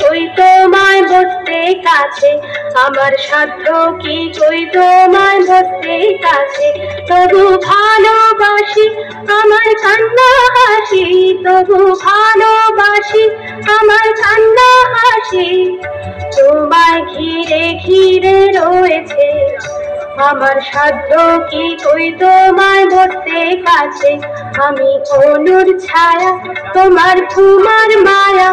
কই তোমায় বসতে কাছে, আমার সাধ্য কি কই তোমায় বসতে কাছে। তবু ভালোবাসি আমার কান্না হাসি, তবু ভালোবাসি আমার কান্না হাসি। তোমায় ঘিরে ঘিরে রয়েছে আমার সাধ্য কি কই তোমায় বসতে কাছে। আমি অনুর ছায়া তোমার ঘুমার মায়া,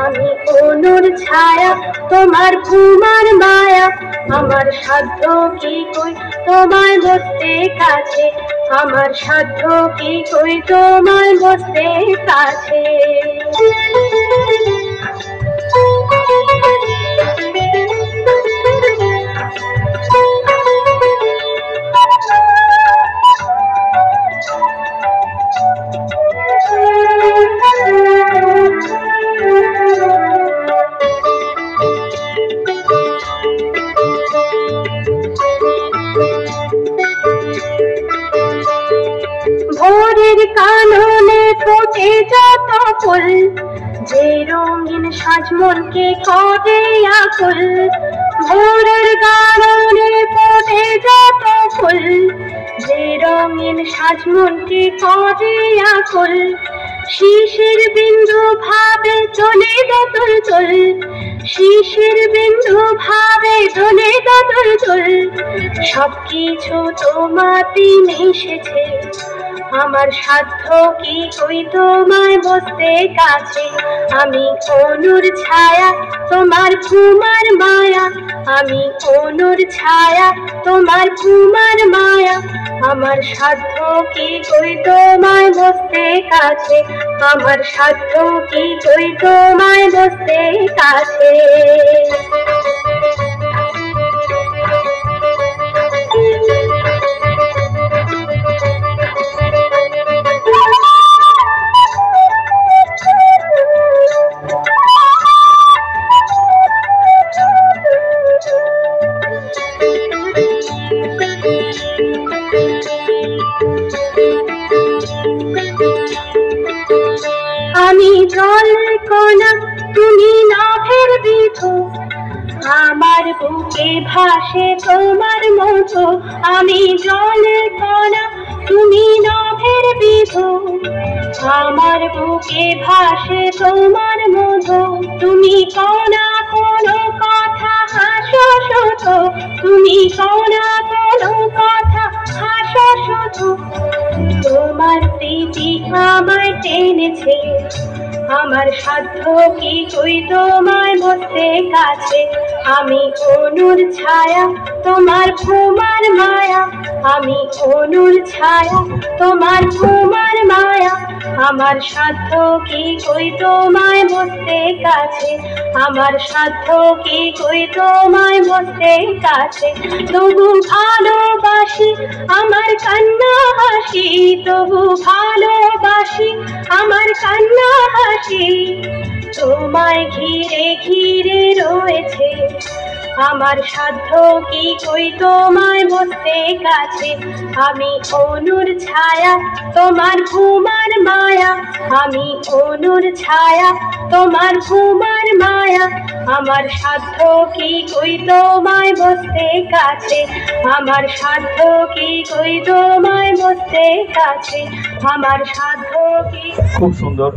আমি অনুর ছায়া তোমার ঘুমার মায়া। আমার সাধ্য কি কই তোমায় বসতে কাছে, আমার সাধ্য কি কই তোমায় বসতে কাছে। ভোরের কাননে ফোটে যত ফুল, যে রঙিন সাজ মনকে করে আকুল। ভোরের কাননে ফোটে যত ফুল, যে রঙিন সাজ মনকে করে আকুল। শিশির বিন্দু ভাবে চলে দোদুল চল, শিশির বিন্দু ভাবে চলে দোদুল চল। সবকিছু তোমাতে মিশেছে, আমার সাধ্য কি কই তোমায় বসতে কাছে। আমি অনুর ছায়া তোমার ঘুমার মায়া, আমি অনুর ছায়া তোমার ঘুমার মায়া। আমার সাধ্য কি কই তোমায় বসতে কাছে, আমার সাধ্য কি কই তোমায় বসতে কাছে। আমি জল কণা তুমি নাভের বিধু, আমার বুকে ভাসে তোমার মধু। আমি জল কণা তুমি নাভের বিধু, আমার বুকে ভাসে তোমার মধু। তুমি কণা কোনো কথা হাসো শুধু, তুমি কণা কোনো কথা হাসো শুধু। তোমার প্রীতি আমায় টেনেছে, আমার সাধ্য কি কই তোমায় বসতে কাছে। আমি অনুর ছায়া তোমার ঘুমার মায়া, আমি অনুর ছায়া তোমার ঘুমার মায়া। আমার সাধ্য কি কই তোমায় বসতে কাছে, আমার সাধ্য কি কই তোমায় বসতে কাছে। তবু ভালোবাসি আমার কান্না হাসি, তবু ভালোবাসি আমার কান্না হাসি। তোমায় ঘিরে ঘিরে রয়েছে আমার সাধ্য কি কই তোমায় বসতে কাছে। আমি অনুর ছায়া তোমার ঘুমার মায়া, আমি অনুর ছায়া তোমার ঘুমার মায়া। আমার সাধ্য কি কই তোমায় বসতে কাছে, আমার সাধ্য কি কই তোমায় বসতে কাছে। আমার সাধ্য কি। খুব সুন্দর।